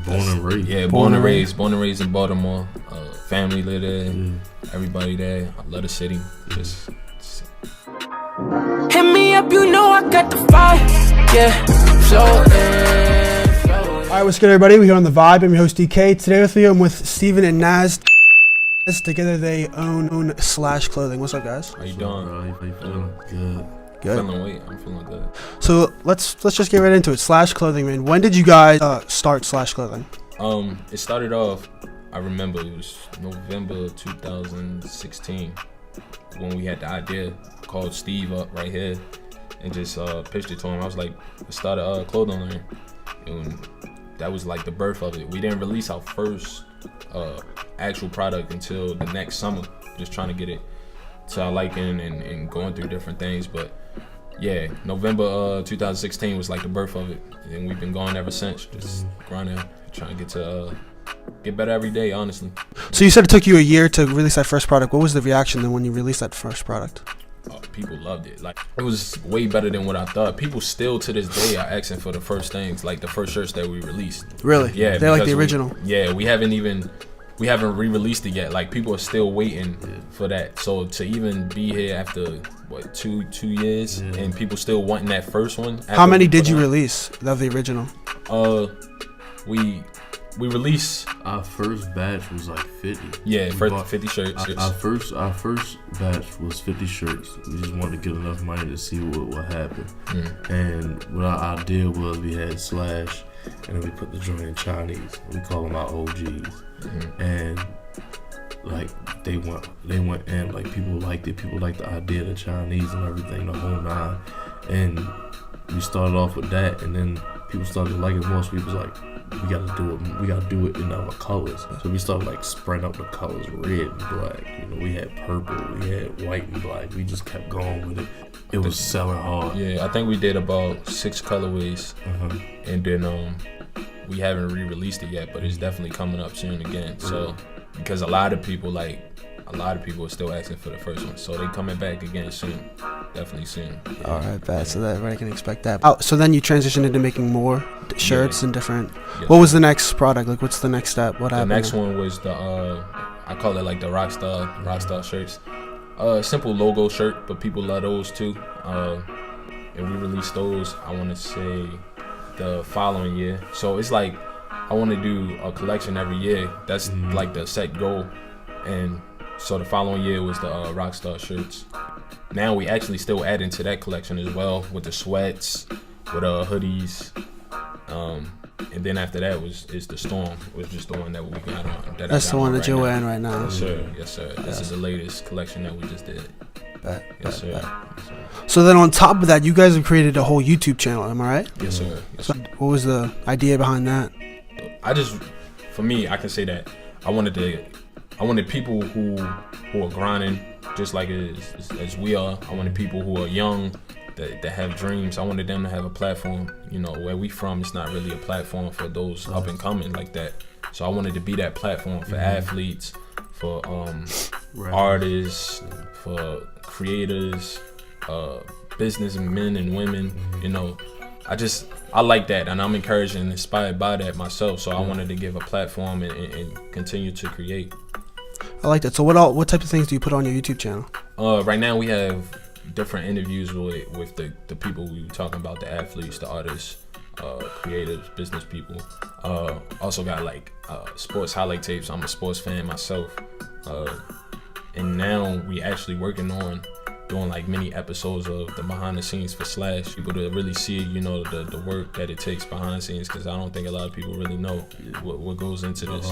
Born and raised. Yeah, born and raised in Baltimore. Family live there. Everybody there. I love the city. Just hit me up, you know I got the vibe. Yeah, floating. All right, what's good, everybody? We're here on The Vibe. I'm your host, DK. Today with you, I'm with Steven and Naz. Together, they own Slash Clothing. What's up, guys? how you doing? How you feeling? Good. Good. I'm feeling good. So let's just get right into it. Slash Clothing, man. When did you guys start Slash Clothing? It started off, I remember it was November 2016 when we had the idea. Called Steve up right here and just pitched it to him. I was like, let's start a clothing line. And that was like the birth of it. We didn't release our first actual product until the next summer, just trying to get it to our liking and going through different things. But yeah, November 2016 was like the birth of it, and we've been going ever since, just grinding, trying to get better every day, honestly. So you said it took you a year to release that first product. What was the reaction then when you released that first product? People loved it. Like, it was way better than what I thought. People still to this day are asking for the first things, like the first shirts that we released. Really? Yeah, they're like the original. We haven't re-released it yet. Like, people are still waiting for that. So to even be here after what two years and people still wanting that first one. How many did you release of the original? We released our first batch was like 50. Yeah, 50 shirts. Our first batch was 50 shirts. We just wanted to get enough money to see what happened. And what our idea was, we had Slash, and then we put the joint in Chinese. We call them our OGs. And like they went in, like people liked it. People liked the idea of the Chinese and everything, the whole nine. And we started off with that, and then people started liking it more. So we was like, we gotta do it in our colors. So we started like spreading out the colors, red and black. You know, we had purple, we had white and black. We just kept going with it. It was selling hard. Yeah, I think we did about 6 colorways, and then we haven't re-released it yet, but it's definitely coming up soon again. So because a lot of people are still asking for the first one, so they coming back again soon. Definitely soon. Yeah. All right, bad. So that everybody can expect that. Oh, so then you transitioned into making more shirts and different. Yeah. What was the next product? Like, what's the next step? What happened? The next one was the I call it like the Rockstar shirts. Simple logo shirt, but people love those too. And we released those, I want to say, the following year. So it's like I want to do a collection every year. That's like the set goal. And so the following year was the Rockstar shirts. Now we actually still add into that collection as well with the sweats, with hoodies, and then after that is the Storm, was just the one that we got on. That's the one that you're wearing right now. Yes, sir. Yes, sir. This is the latest collection that we just did. Yes, sir. So then on top of that, you guys have created a whole YouTube channel. Am I right? Yes, sir. Yes, so sir. What was the idea behind that? For me, I can say that I wanted people who are grinding just like as we are. I wanted people who are young that have dreams. I wanted them to have a platform. You know, where we from, it's not really a platform for those up and coming like that. So I wanted to be that platform for athletes, for artists, for creators, businessmen and women. You know, I like that, and I'm encouraged and inspired by that myself. So I wanted to give a platform and continue to create. I like that. So what type of things do you put on your YouTube channel? Right now we have different interviews with the people we were talking about, the athletes, the artists, creators, business people. Also got like sports highlight tapes. I'm a sports fan myself. And now we actually working on doing like mini episodes of the behind the scenes for Slash. People to really see, you know, the work that it takes behind the scenes, because I don't think a lot of people really know what goes into this.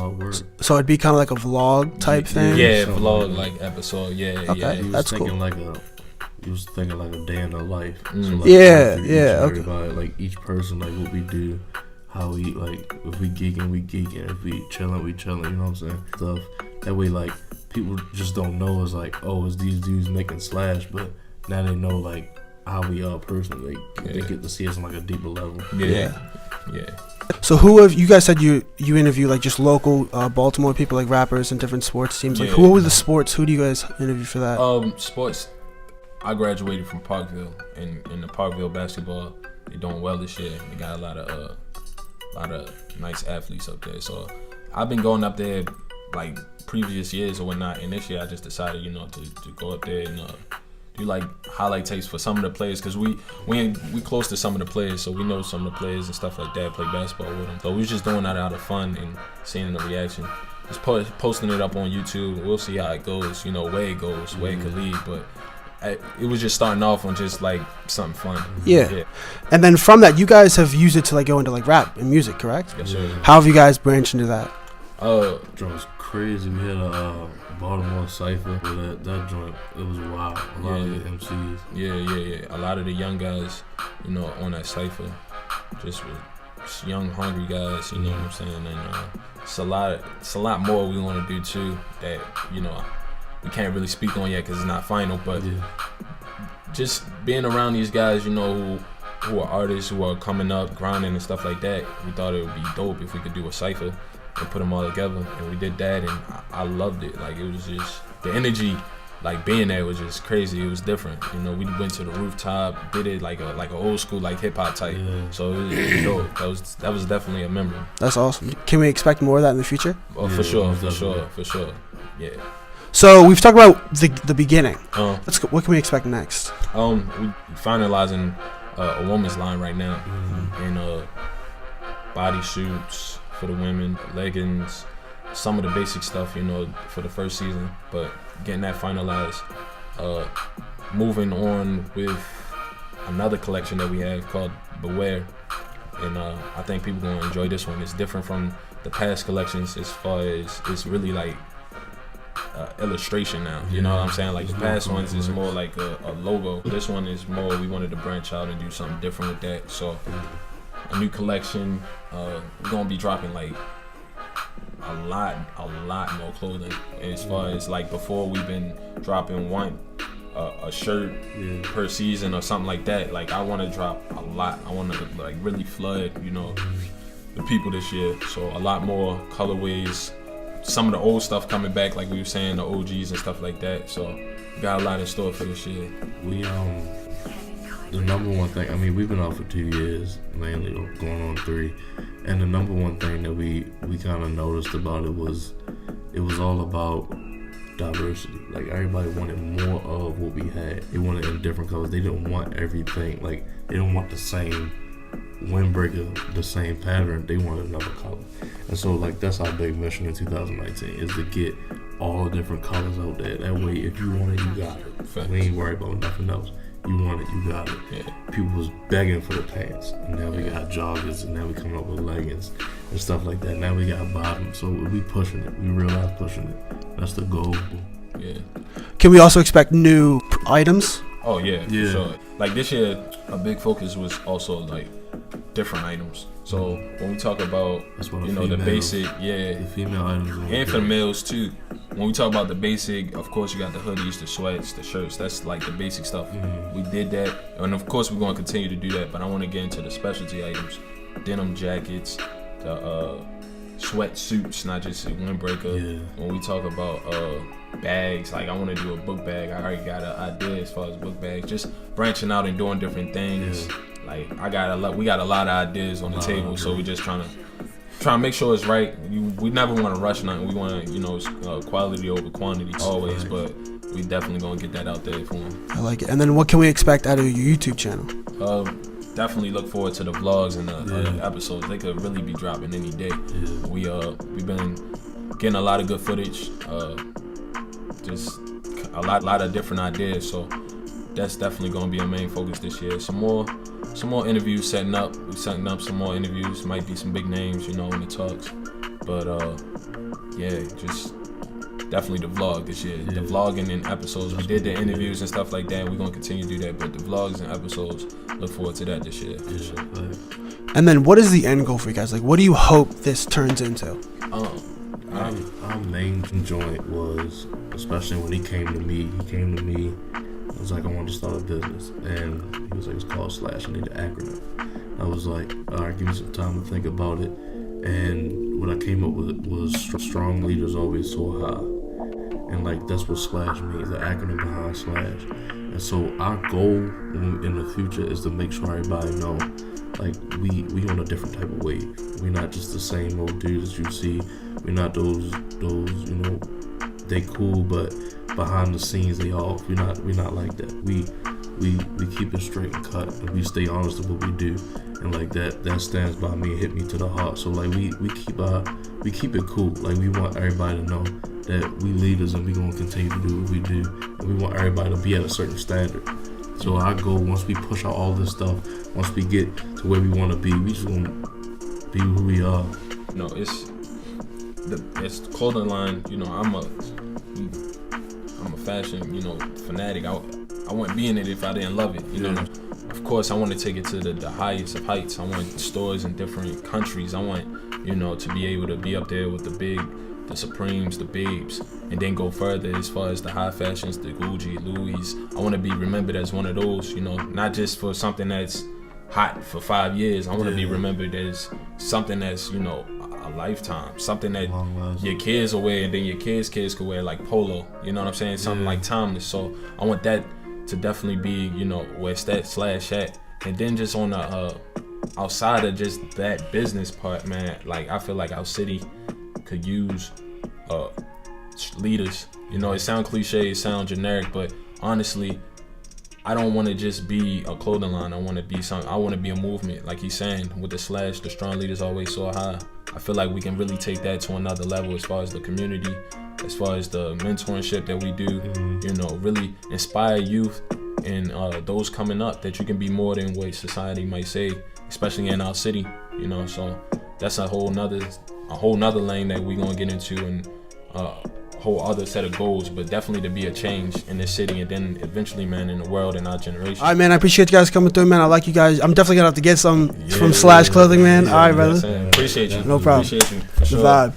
So it'd be kind of like a vlog type thing? Yeah, vlog like episode, yeah. Okay, yeah. that's cool. You was thinking like a day in the life. So like Okay. Like each person, like what we do, how we, like, if we geeking, if we chilling, we chilling, you know what I'm saying? Stuff. That way, like, people just don't know it's like, oh, it's these dudes making Slash, but now they know like how we are personally. They get to see us on like a deeper level. Yeah. So who have you guys said you interview like just local Baltimore people, like rappers and different sports teams? Like who were the sports? Who do you guys interview for that? Sports. I graduated from Parkville, and in the Parkville basketball, they're doing well this year. They got a lot a lot of nice athletes up there. So I've been going up there like previous years or whatnot, and this year I just decided, you know, to go up there and do like highlight tapes for some of the players, because we close to some of the players, so we know some of the players and stuff like that, play basketball with them. So we was just doing that out of fun and seeing the reaction. Just posting it up on YouTube. We'll see how it goes, you know, where it goes, where it could lead, but it was just starting off on just like something fun. Yeah. And then from that, you guys have used it to like go into like rap and music, correct? Yes, sir. How have you guys branched into that? Joint was crazy. We had a Baltimore cypher. That joint, it was wild. A lot of the MCs. Yeah. A lot of the young guys, you know, on that cypher, just young, hungry guys. You know what I'm saying? And it's a lot more we want to do too. That, you know, we can't really speak on yet because it's not final. But just being around these guys, you know, who are artists, who are coming up, grinding and stuff like that, we thought it would be dope if we could do a cypher and put them all together, and we did that, and I loved it. Like, it was just the energy, like being there was just crazy. It was different, you know. We went to the rooftop, did it like a old school like hip hop type. So it was dope. That was definitely a memory. That's awesome. Can we expect more of that in the future? Oh, for sure. Yeah. So we've talked about the beginning. What can we expect next? We finalizing a woman's line right now, and body suits for the women, leggings, some of the basic stuff, you know, for the first season, but getting that finalized. Moving on with another collection that we have called Beware, and I think people gonna enjoy this one. It's different from the past collections as far as it's really like illustration now, you know what I'm saying? Like the past ones is more like a logo. This one is more, we wanted to branch out and do something different with that. So a new collection, we're gonna be dropping like a lot more clothing. As far as like before, we've been dropping a shirt per season or something like that. Like I want to drop a lot. I want to like really flood, you know, the people this year. So a lot more colorways. Some of the old stuff coming back, like we were saying, the OGs and stuff like that. So we got a lot in store for this year. We the number one thing, I mean, we've been out for 2 years, mainly going on 3, and the number one thing that we kind of noticed about it was all about diversity. Like everybody wanted more of what we had. They wanted it in different colors. They didn't want everything. Like they didn't want the same windbreaker, the same pattern. They wanted another color. And so like that's our big mission in 2019 is to get all the different colors out there. That way, if you want it, you got it. Facts. We ain't worried about nothing else. You want it, you got it. Yeah. People was begging for the pants, and now we got joggers, and now we coming up with leggings and stuff like that. Now we got bottoms, so we pushing it. We realize pushing it. That's the goal. Yeah. Can we also expect new items? Oh yeah, for sure. Like this year, a big focus was also like different items. So when we talk about, you know, the basic, the female items, and for the males too. When we talk about the basic, of course you got the hoodies, the sweats, the shirts. That's like the basic stuff. We did that, and of course we're going to continue to do that. But I want to get into the specialty items, denim jackets, the sweat suits, not just a windbreaker. When we talk about bags, like I want to do a book bag. I already got an idea as far as book bags. Just branching out and doing different things. Like we got a lot of ideas on the table, so we're just trying to make sure it's right. We never want to rush nothing. We want to, you know, quality over quantity always, but we definitely gonna get that out there for them. I like it. And then what can we expect out of your YouTube channel? Definitely look forward to the vlogs and the episodes. They could really be dropping any day. We've been getting a lot of good footage, just a lot of different ideas. So that's definitely gonna be our main focus this year. Some more interviews setting up. We're setting up some more interviews. Might be some big names, you know, in the talks. But just definitely the vlog this year. The vlogging and episodes. We did the interviews and stuff like that. We're gonna continue to do that. But the vlogs and episodes, look forward to that this year. For sure. And then what is the end goal for you guys? Like, what do you hope this turns into? Our main joint was, especially when he came to me. I was like, I want to start a business, and he was like, it's called Slash. I need an acronym. I was like, all right, give me some time to think about it. And what I came up with was strong leaders always soar high, and like that's what Slash means, the acronym behind Slash. And so our goal in the future is to make sure everybody know like we on a different type of wave. We're not just the same old dudes that you see. We're not those you know, they cool but behind the scenes they off. We're not like that. We keep it straight and cut, and we stay honest with what we do, and like that stands by me and hit me to the heart. So like we keep it cool. Like we want everybody to know that we leaders and we gonna continue to do what we do, and we want everybody to be at a certain standard. So our goal, once we push out all this stuff, once we get to where we want to be, we just gonna be who we are. No, it's the clothing line. You know, I'm a fashion, you know, fanatic. I wouldn't be in it if I didn't love it. You know, of course, I want to take it to the highest of heights. I want stores in different countries. I want, you know, to be able to be up there with the Supremes, the Babes, and then go further as far as the high fashions, the Gucci, Louis. I want to be remembered as one of those, you know, not just for something that's hot for 5 years. I want to be remembered as something that's, you know, a lifetime, something that your kids will wear, and then your kids could wear, like Polo. You know what I'm saying? Something like timeless. So I want that to definitely be, you know, where it's that / at. And then just on the outside of just that business part, man, like I feel like our city could use leaders. You know, it sounds cliche, it sounds generic, but honestly, I don't want to just be a clothing line. I want to be something. I want to be a movement, like he's saying, with the / the strong leaders always so high. I feel like we can really take that to another level as far as the community, as far as the mentorship that we do. You know, really inspire youth and those coming up that you can be more than what society might say, especially in our city. You know, so that's a whole nother lane that we're gonna get into, and a whole other set of goals, but definitely to be a change in this city, and then eventually, man, in the world, in our generation. All right, man, I appreciate you guys coming through, man. I like you guys. I'm definitely gonna have to get some from / Clothing, man. Yeah, all right, brother. Appreciate you. No problem. Appreciate you for sure. The vibe.